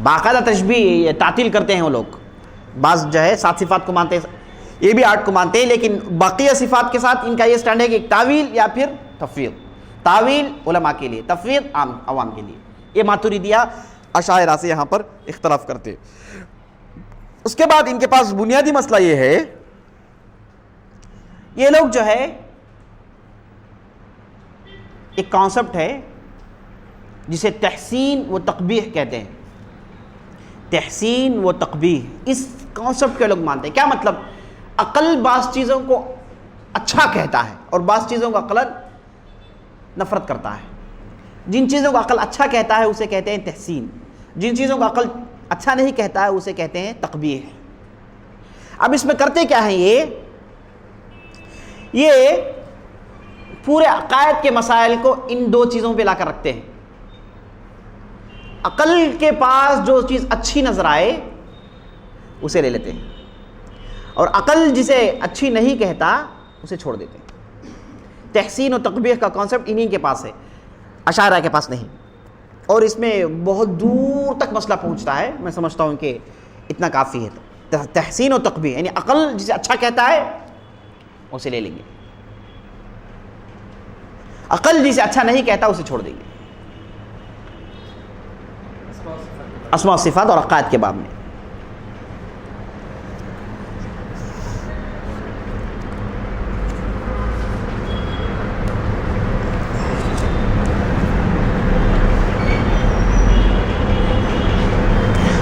باقاعدہ تشبیہ تعطیل کرتے ہیں وہ لوگ، بعض جو ہے 7 صفات کو مانتے ہیں، یہ بھی 8 کو مانتے ہیں، لیکن بقیہ صفات کے ساتھ ان کا یہ سٹینڈ ہے کہ تعویل یا پھر تفویض۔ تعویل علماء کے لیے، تفویض عوام کے لیے۔ یہ ماتریدیہ اشاعرہ سے یہاں پر اختلاف کرتے۔ اس کے بعد ان کے پاس بنیادی مسئلہ یہ ہے، یہ لوگ جو ہے ایک کانسیپٹ ہے جسے تحسین و تقبیح کہتے ہیں، تحسین و تقبیح، اس کانسیپٹ کے لوگ مانتے ہیں۔ کیا مطلب؟ عقل بعض چیزوں کو اچھا کہتا ہے اور بعض چیزوں کو عقل نفرت کرتا ہے۔ جن چیزوں کو عقل اچھا کہتا ہے اسے کہتے ہیں تحسین، جن چیزوں کو عقل اچھا نہیں کہتا ہے اسے کہتے ہیں تقبیح۔ اب اس میں کرتے کیا ہیں؟ یہ پورے عقائد کے مسائل کو ان 2 چیزوں پہ لا کر رکھتے ہیں۔ عقل کے پاس جو چیز اچھی نظر آئے اسے لے لیتے ہیں، اور عقل جسے اچھی نہیں کہتا اسے چھوڑ دیتے ہیں. تحسین و تقبیح کا کانسیپٹ انہی کے پاس ہے، اشاعرہ کے پاس نہیں. اور اس میں بہت دور تک مسئلہ پہنچتا ہے. میں سمجھتا ہوں کہ اتنا کافی ہے. تحسین و تقبیح یعنی عقل جسے اچھا کہتا ہے اسے لے لیں گے، عقل جسے اچھا نہیں کہتا اسے چھوڑ دیں گے. اسماء و صفات اور عقائد کے باب میں.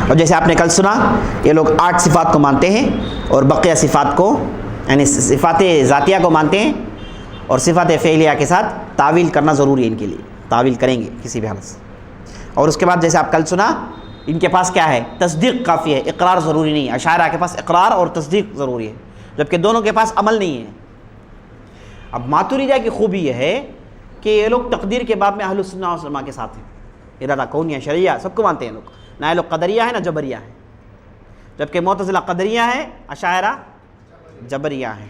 اور جیسے آپ نے کل سنا یہ لوگ 8 صفات کو مانتے ہیں اور بقیہ صفات کو یعنی صفات ذاتیہ کو مانتے ہیں، اور صفات فعلیہ کے ساتھ تعویل کرنا ضروری ہے. ان کے لیے تعویل کریں گے کسی بھی حالت سے. اور اس کے بعد جیسے آپ کل سنا ان کے پاس کیا ہے، تصدیق کافی ہے، اقرار ضروری نہیں ہے. اشاعرہ کے پاس اقرار اور تصدیق ضروری ہے، جبکہ دونوں کے پاس عمل نہیں ہے. اب ماتریدیہ کی خوبی یہ ہے کہ یہ لوگ تقدیر کے باب میں اہل السنہ والجماعہ کے ساتھ ہیں. ارادہ کونیہ شرعیہ سب کو مانتے ہیں لوگ. نہ یہ لوگ قدریہ ہیں نہ جبریہ ہیں، جبکہ معتزلہ قدریہ ہیں، اشاعرہ جبریہ ہیں.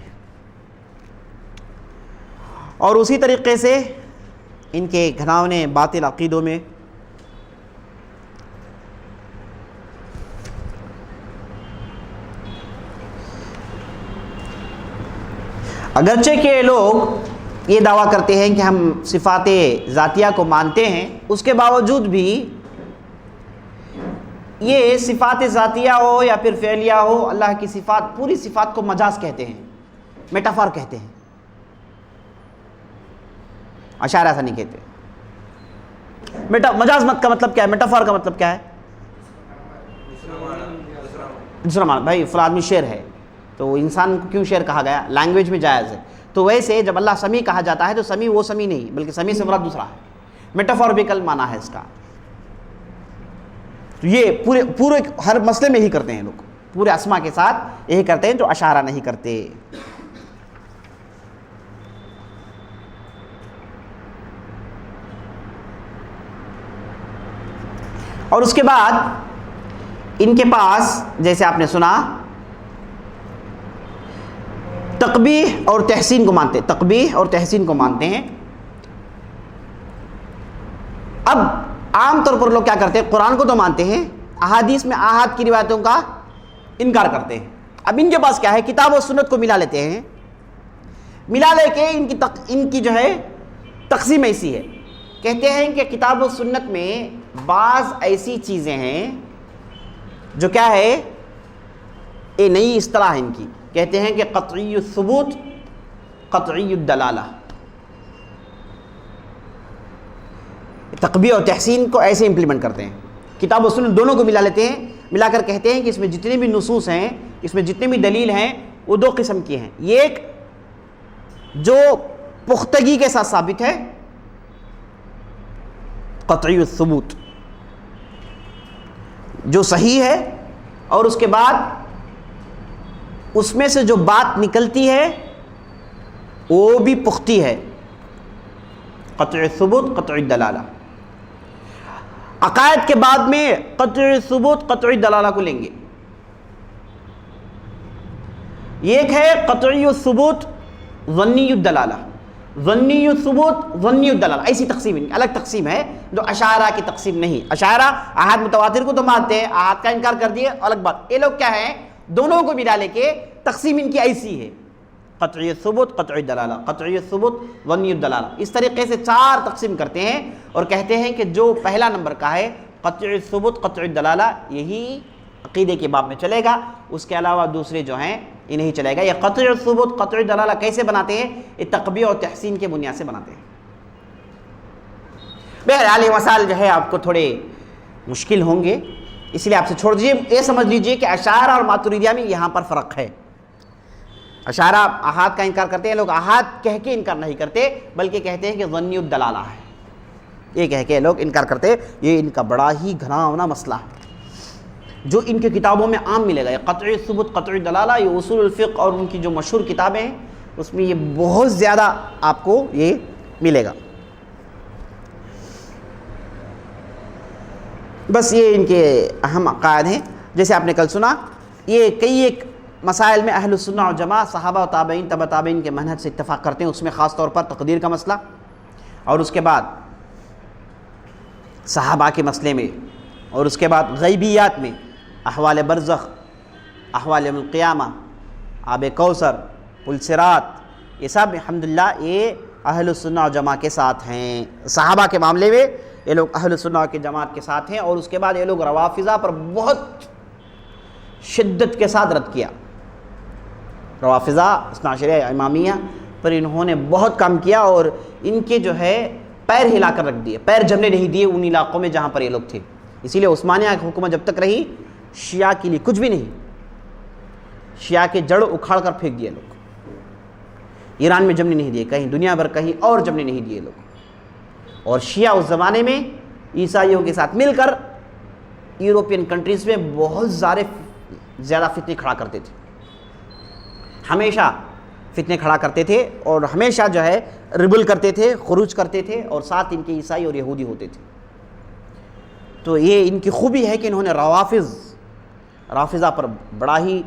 اور اسی طریقے سے ان کے گھناونے باطل عقیدوں میں اگرچہ کہ لوگ یہ دعویٰ کرتے ہیں کہ ہم صفات ذاتیہ کو مانتے ہیں، اس کے باوجود بھی یہ صفات ذاتیہ ہو یا پھر فعلیہ ہو، اللہ کی صفات پوری صفات کو مجاز کہتے ہیں، میٹافار کہتے ہیں. اشاعرہ ایسا نہیں کہتے. مجاز مت کا مطلب کیا ہے، میٹافار کا مطلب کیا ہے؟ دوسرا معنی. بھائی فلاں آدمی شعر ہے تو انسان کو کیوں شعر کہا گیا؟ لینگویج میں جائز ہے. تو ویسے جب اللہ سمیع کہا جاتا ہے تو سمیع وہ سمیع نہیں بلکہ سمیع سے مراد دوسرا ہے، میٹافاربیکل معنی ہے اس کا. تو یہ پورے ہر مسئلے میں ہی کرتے ہیں لوگ، پورے اسماء کے ساتھ یہی کرتے ہیں جو اشاعرہ نہیں کرتے. اور اس کے بعد ان کے پاس جیسے آپ نے سنا تقبیح اور تحسین کو مانتے، تقبیح اور تحسین کو مانتے ہیں. اب عام طور پر لوگ کیا کرتے ہیں، قرآن کو تو مانتے ہیں، احادیث میں آحاد کی روایتوں کا انکار کرتے ہیں. اب ان کے پاس کیا ہے، کتاب و سنت کو ملا لیتے ہیں، ملا لے کے ان کی جو ہے تقسیم ایسی ہے. کہتے ہیں کہ کتاب و سنت میں بعض ایسی چیزیں ہیں جو کیا ہے، یہ نئی اصطلاح ہے ان کی. کہتے ہیں کہ قطعی الثبوت قطعی الدلالہ. تقبیح اور تحسین کو ایسے امپلیمنٹ کرتے ہیں، کتاب و سنت دونوں کو ملا لیتے ہیں، ملا کر کہتے ہیں کہ اس میں جتنے بھی نصوص ہیں، اس میں جتنے بھی دلیل ہیں وہ 2 قسم کی ہیں. ایک جو پختگی کے ساتھ ثابت ہے قطعی الثبوت، جو صحیح ہے، اور اس کے بعد اس میں سے جو بات نکلتی ہے وہ بھی پختی ہے، قطعی الثبوت قطعی الدلالہ. عقائد کے بعد میں قطعی الثبوت قطعی الدلالہ کو لیں گے. ایک ہے قطعی الثبوت ظنی الدلالہ، ظنی الثبوت ظنی الدلالہ. ایسی تقسیم ان کی الگ تقسیم ہے جو اشاعرہ کی تقسیم نہیں. اشاعرہ احاد متواتر کو تو مانتے ہیں، احاد کا انکار کر دیے الگ بات. یہ لوگ کیا ہیں، دونوں کو ملا لے کے تقسیم ان کی ایسی ہے، قطعی الثبوت قطعی الدلالہ، قطعی الثبوت ظنی الدلالہ. اس طریقے سے 4 تقسیم کرتے ہیں اور کہتے ہیں کہ جو پہلا نمبر کا ہے قطعی الثبوت قطعی الدلالہ یہی عقیدے کے باب میں چلے گا، اس کے علاوہ دوسرے جو ہیں یہ نہیں چلے گا. یہ قطعی الثبوت قطعی الدلالہ کیسے بناتے ہیں؟ یہ تقبیح اور تحسین کے بنیاد سے بناتے ہیں. بہرحال یہ مسائل جو ہے آپ کو تھوڑے مشکل ہوں گے، اس لیے آپ سے چھوڑ دیجیے. یہ سمجھ لیجیے کہ اشاعرہ اور ماتریدیہ میں یہاں پر فرق ہے. اشاعرہ احاد کا انکار کرتے ہیں، لوگ احاد کہہ کے انکار نہیں کرتے بلکہ کہتے ہیں کہ ظنی الدلالہ ہے. یہ کہہ کے لوگ انکار کرتے ہیں. یہ ان کا بڑا ہی گھناؤنا مسئلہ ہے جو ان کی کتابوں میں عام ملے گا. یہ قطعی ثبوت قطعی دلالہ، یہ اصول الفقہ اور ان کی جو مشہور کتابیں ہیں اس میں یہ بہت زیادہ آپ کو یہ ملے گا. بس یہ ان کے اہم عقائد ہیں. جیسے آپ نے کل سنا، یہ کئی ایک مسائل میں اہل السنہ و جماعت صحابہ و تابعین تبع تابعین کے منہج سے اتفاق کرتے ہیں، اس میں خاص طور پر تقدیر کا مسئلہ، اور اس کے بعد صحابہ کے مسئلے میں، اور اس کے بعد غیبیات میں احوال برزخ، احوال یوم القیامہ، آب کوثر، پل صراط، یہ سب الحمدللہ یہ اہل السنہ و جماعت کے ساتھ ہیں۔ صحابہ کے معاملے میں یہ لوگ اہل السنہ کی جماعت کے ساتھ ہیں، اور اس کے بعد یہ لوگ روافضہ پر بہت شدت کے ساتھ رد کیا۔ روافضہ اثنا عشریہ امامیہ پر انہوں نے بہت کام کیا، اور ان کے جو ہے پیر ہلا کر رکھ دیے، پیر جمنے نہیں دیے ان علاقوں میں جہاں پر یہ لوگ تھے۔ اسی لیے عثمانیہ کی حکومت جب تک رہی شیعہ کے لیے کچھ بھی نہیں، شیعہ کے جڑ اکھاڑ کر پھینک دیے لوگ، ایران میں جمنے نہیں دیے، کہیں دنیا بھر کہیں اور جمنے نہیں دیے لوگ۔ اور شیعہ اس زمانے میں عیسائیوں کے ساتھ مل کر یورپین کنٹریز میں بہت زیادہ فتنے کھڑا کرتے تھے، ہمیشہ فتنے کھڑا کرتے تھے، اور ہمیشہ جو ہے ریبل کرتے تھے، خروج کرتے تھے، اور ساتھ ان کے عیسائی اور یہودی ہوتے تھے۔ تو یہ ان کی خوبی ہے کہ انہوں نے رافضہ پر بڑا ہی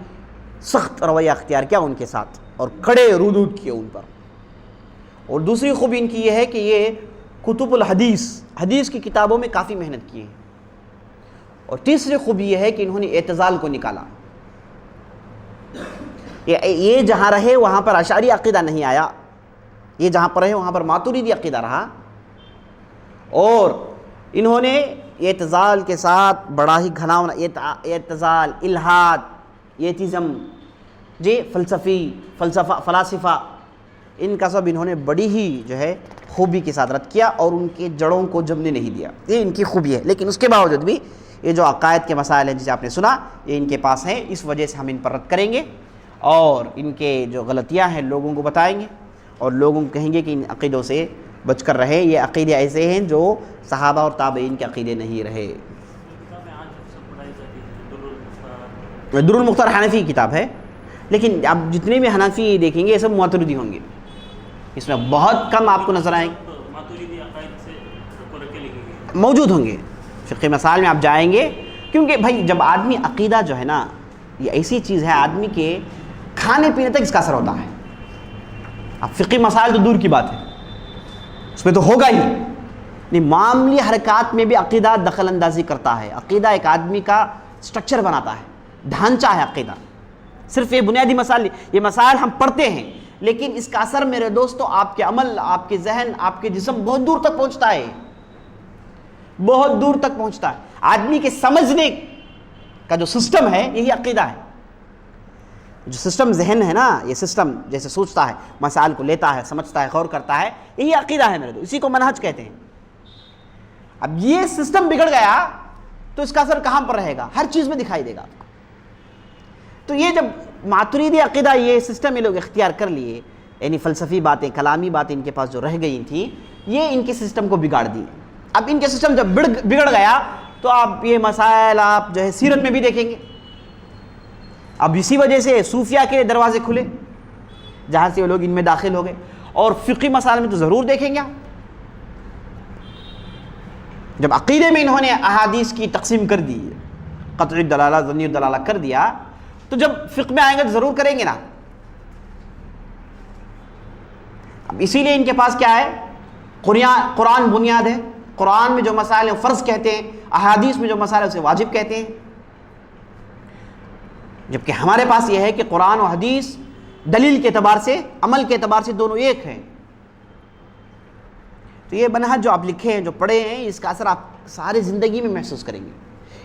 سخت رویہ اختیار کیا ان کے ساتھ، اور کڑے ردود کیے ان پر۔ اور دوسری خوبی ان کی یہ ہے کہ یہ کتب حدیث کی کتابوں میں کافی محنت کی ہے۔ اور تیسری خوبی یہ ہے کہ انہوں نے اعتزال کو نکالا۔ یہ جہاں رہے وہاں پر اشعری عقیدہ نہیں آیا، یہ جہاں پر رہے وہاں پر ماتوریدی عقیدہ رہا، اور انہوں نے اعتزال کے ساتھ بڑا ہی گھناؤنا، اعتزال، الہاد، ایتھیزم، جی فلسفہ، ان کا سب انہوں نے بڑی ہی جو ہے خوبی کے ساتھ رد کیا، اور ان کے جڑوں کو جمنے نہیں دیا۔ یہ ان کی خوبی ہے، لیکن اس کے باوجود بھی یہ جو عقائد کے مسائل ہیں جسے آپ نے سنا، یہ ان کے پاس ہیں، اس وجہ سے ہم ان پر رد کریں گے، اور ان کے جو غلطیاں ہیں لوگوں کو بتائیں گے، اور لوگوں کو کہیں گے کہ ان عقیدوں سے بچ کر رہے۔ یہ عقیدے ایسے ہیں جو صحابہ اور تابعین کے عقیدے نہیں رہے۔ در المختار حنفی کی کتاب ہے، لیکن آپ جتنے بھی حنفی دیکھیں گے یہ سب ماتریدی ہوں گے، اس میں بہت کم آپ کو نظر آئیں گے، موجود ہوں گے فقہ مسائل میں آپ جائیں گے، کیونکہ بھائی جب آدمی عقیدہ جو ہے نا یہ ایسی چیز ہے آدمی کے کھانے پینے تک اس کا اثر ہوتا ہے۔ اب فقہ مسائل تو دور کی بات ہے، اس میں تو ہوگا ہی نہیں، معاملی حرکات میں بھی عقیدہ دخل اندازی کرتا ہے۔ عقیدہ ایک آدمی کا سٹرکچر بناتا ہے، ڈھانچہ ہے عقیدہ، صرف یہ بنیادی مسائل، یہ مسائل ہم پڑھتے ہیں، لیکن اس کا اثر میرے دوستو آپ کے عمل، آپ کے ذہن، آپ کے جسم بہت دور تک پہنچتا ہے، بہت دور تک پہنچتا ہے۔ آدمی کے سمجھنے کا جو سسٹم ہے یہی عقیدہ ہے، جو سسٹم ذہن ہے نا، یہ سسٹم جیسے سوچتا ہے، مسائل کو لیتا ہے، سمجھتا ہے، غور کرتا ہے، یہی عقیدہ ہے میرے دوست، اسی کو منہج کہتے ہیں۔ اب یہ سسٹم بگڑ گیا تو اس کا اثر کہاں پر رہے گا؟ ہر چیز میں دکھائی دے گا۔ تو یہ جب ماتریدی عقیدہ یہ سسٹم یہ لوگ اختیار کر لیے، یعنی فلسفی باتیں، کلامی باتیں ان کے پاس جو رہ گئی تھیں، یہ ان کے سسٹم کو بگاڑ دی۔ اب ان کے سسٹم جب بگڑ گیا تو آپ یہ مسائل آپ جو ہے سیرت میں بھی دیکھیں گے۔ اب اسی وجہ سے صوفیہ کے دروازے کھلے جہاں سے وہ لوگ ان میں داخل ہو گئے، اور فقہی مسائل میں تو ضرور دیکھیں گے آپ۔ جب عقیدے میں انہوں نے احادیث کی تقسیم کر دی، قطعی دلالہ، ظنی دلالہ کر دیا، تو جب فقہ میں آئیں گے تو ضرور کریں گے نا۔ اب اسی لیے ان کے پاس کیا ہے؟ قرآن بنیاد ہے، قرآن میں جو مسائل ہیں فرض کہتے ہیں، احادیث میں جو مسائل ہیں اسے واجب کہتے ہیں، جبکہ ہمارے پاس یہ ہے کہ قرآن و حدیث دلیل کے اعتبار سے، عمل کے اعتبار سے دونوں ایک ہیں۔ تو یہ منہج جو آپ لکھے ہیں، جو پڑھے ہیں، اس کا اثر آپ ساری زندگی میں محسوس کریں گے۔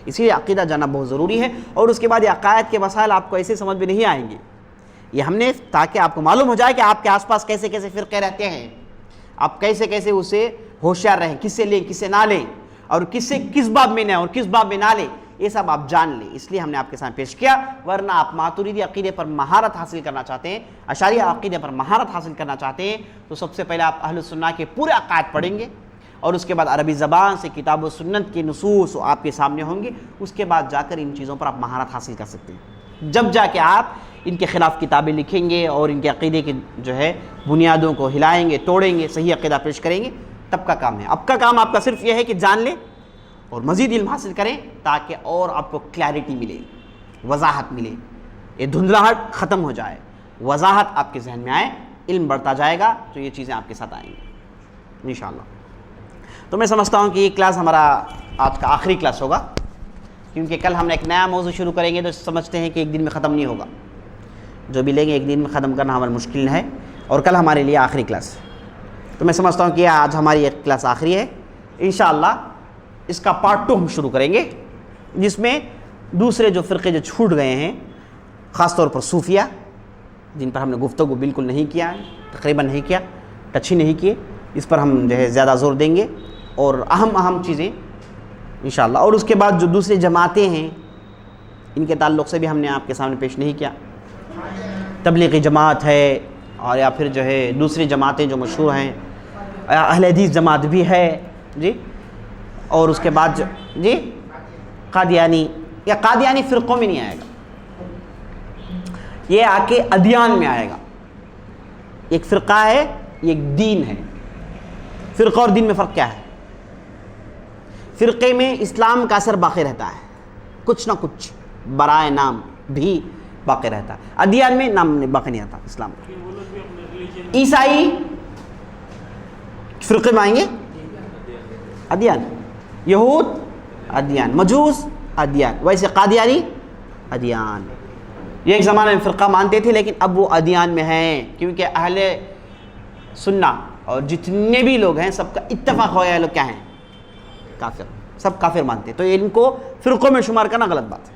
اسی لیے عقیدہ جاننا بہت ضروری ہے، اور اس کے بعد یہ عقائد کے مسائل آپ کو ایسے سمجھ میں نہیں آئیں گے، یہ ہم نے تاکہ آپ کو معلوم ہو جائے کہ آپ کے آس پاس کیسے کیسے فرقے رہتے ہیں، آپ کیسے کیسے اسے ہوشیار رہیں، کس سے لیں، کس سے نہ لیں، اور کس سے کس باب میں لیں اور کس باب میں نہ لیں، یہ سب آپ جان لیں۔ اس لیے ہم نے آپ کے سامنے پیش کیا، ورنہ آپ ماتریدی عقیدے پر مہارت حاصل کرنا چاہتے ہیں، اشعری عقیدے پر مہارت حاصل کرنا چاہتے ہیں، تو سب سے پہلے آپ اہل السنہ کے پورے عقائد پڑھیں گے، اور اس کے بعد عربی زبان سے کتاب و سنت کے نصوص آپ کے سامنے ہوں گے، اس کے بعد جا کر ان چیزوں پر آپ مہارت حاصل کر سکتے ہیں۔ جب جا کے آپ ان کے خلاف کتابیں لکھیں گے اور ان کے عقیدے کے جو ہے بنیادوں کو ہلائیں گے، توڑیں گے، صحیح عقیدہ پیش کریں گے، تب کا کام ہے۔ اب کا کام آپ کا صرف یہ ہے کہ جان لیں اور مزید علم حاصل کریں، تاکہ اور آپ کو کلیئرٹی ملے، وضاحت ملے، یہ دھندلاہٹ ختم ہو جائے، وضاحت آپ کے ذہن میں آئے، علم بڑھتا جائے گا تو یہ چیزیں آپ کے ساتھ آئیں گی انشاءاللہ۔ تو میں سمجھتا ہوں کہ یہ کلاس ہمارا آج کا آخری کلاس ہوگا، کیونکہ کل ہم ایک نیا موضوع شروع کریں گے تو سمجھتے ہیں کہ ایک دن میں ختم نہیں ہوگا، جو بھی لیں گے ایک دن میں ختم کرنا ہمارا مشکل ہے، اور کل ہمارے لیے آخری کلاس ہے۔ تو میں سمجھتا ہوں کہ آج ہماری ایک کلاس آخری ہے، انشاءاللہ اس کا پارٹ 2 ہم شروع کریں گے، جس میں دوسرے جو فرقے جو چھوٹ گئے ہیں، خاص طور پر صوفیہ، جن پر ہم نے گفتگو بالکل نہیں کیا، تقریباً نہیں کیا، ٹچ ہی نہیں کیے، اس پر ہم جو ہے زیادہ زور دیں گے، اور اہم چیزیں انشاءاللہ۔ اور اس کے بعد جو دوسری جماعتیں ہیں، ان کے تعلق سے بھی ہم نے آپ کے سامنے پیش نہیں کیا، تبلیغی جماعت ہے، اور یا پھر جو ہے دوسری جماعتیں جو مشہور ہیں، اہل حدیث جماعت بھی ہے جی، اور اس کے بعد جی قادیانی، یا قادیانی فرقوں میں نہیں آئے گا، یہ آ کے ادیان میں آئے گا۔ ایک فرقہ ہے، یہ ایک دین ہے۔ فرقہ اور دین میں فرق کیا ہے؟ فرقے میں اسلام کا اثر باقی رہتا ہے، کچھ نہ کچھ برائے نام بھی باقی رہتا ہے، ادیان میں نام باقی نہیں رہتا اسلام کا۔ عیسائی فرقے میں آئیں گے، ادیان، یہود ادیان، مجوس ادیان، ویسے قادیانی ادیان۔ یہ ایک زمانے میں فرقہ مانتے تھے، لیکن اب وہ ادیان میں ہیں، کیونکہ اہل سنہ اور جتنے بھی لوگ ہیں سب کا اتفاق ہو گیا، لوگ کیا ہیں؟ کافر، سب کافر مانتے ہیں۔ تو ان کو فرقوں میں شمار کرنا غلط بات ہے،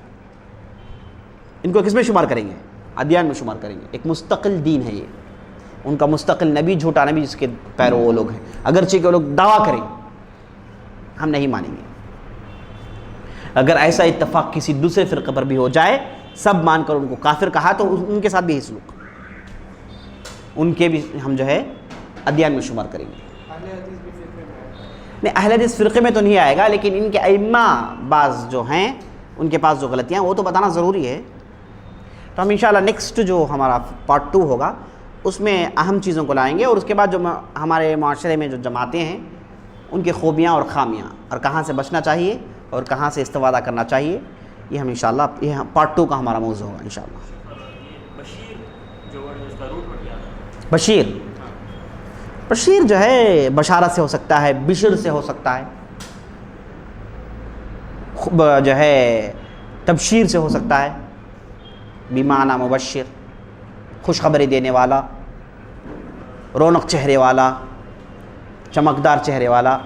ان کو کس میں شمار کریں گے؟ ادیان میں شمار کریں گے۔ ایک مستقل دین ہے یہ، ان کا مستقل نبی، جھوٹا نبی جس کے پیرو وہ لوگ ہیں، اگرچہ کہ وہ لوگ دعویٰ کریں، ہم نہیں مانیں گے۔ اگر ایسا اتفاق کسی دوسرے فرقے پر بھی ہو جائے، سب مان کر ان کو کافر کہا، تو ان کے ساتھ بھی سلوک، ان کے بھی ہم جو ہے ادیان میں شمار کریں گے۔ نہیں، اہل حدیث فرقے میں تو نہیں آئے گا، لیکن ان کے ائمہ بعض جو ہیں ان کے پاس جو غلطیاں وہ تو بتانا ضروری ہے۔ تو ہم انشاءاللہ نیکسٹ جو ہمارا پارٹ 2 ہوگا اس میں اہم چیزوں کو لائیں گے، اور اس کے بعد جو ہمارے معاشرے میں جو جماعتیں ہیں ان کی خوبیاں اور خامیاں، اور کہاں سے بچنا چاہیے اور کہاں سے استفادہ کرنا چاہیے، یہ ہم انشاءاللہ یہ پارٹ 2 کا ہمارا موضوع ہوگا انشاءاللہ۔ بشیر جو ورڈ ہے اس کا روٹ پڑ گیا، بشیر جو ہے بشارت سے ہو سکتا ہے، بشر سے ہو سکتا ہے، جو ہے تبشیر سے ہو سکتا ہے، بیمانہ مبشر، خوشخبری دینے والا، رونق چہرے والا، چمکدار چہرے والا۔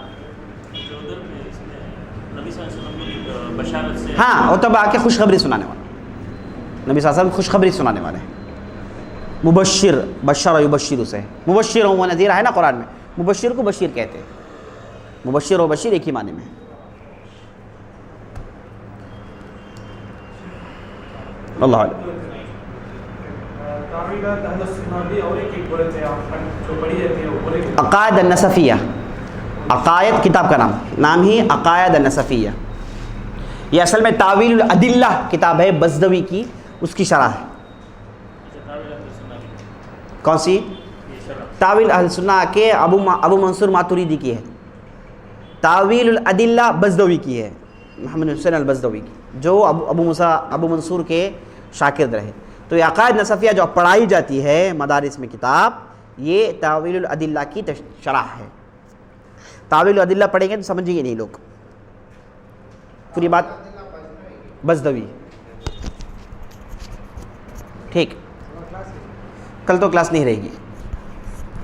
جو ادھر میں اس میں نبی صلی اللہ علیہ وسلم کی بشارت سے، ہاں، وہ تب آ کے خوشخبری سنانے والا، نبی صلی اللہ علیہ وسلم خوشخبری سنانے والے ہیں۔ مبشر، بشر و یبشر سے، مبشر و نذیر ہے نا قرآن میں، مبشر کو بشیر کہتے ہیں، مبشر و بشیر ایک ہی معنی میں ہے۔ اللہ علیہ۔ عقائد النصفیہ، عقائد کتاب کا نام ہی عقائد النصفیہ، یہ اصل میں تعویل الادلہ کتاب ہے بزدوی کی، اس کی شرح ہے۔ کون سی؟ تعویل اہل سنہ کے ابو منصور ماتوریدی کی ہے، تعویل الادلہ بزدوی کی ہے، محمد حسین البزدوی کی، جو ابو منصور کے شاگرد رہے۔ تو یہ عقائد نصفیہ جو پڑھائی جاتی ہے مدارس میں کتاب، یہ تعویل الادلہ کی شرح ہے۔ تعویل الادلہ پڑھیں گے تو سمجھیں گے نہیں لوگ، پوری بات بزدوی۔ ٹھیک، کل تو کلاس نہیں رہے گی۔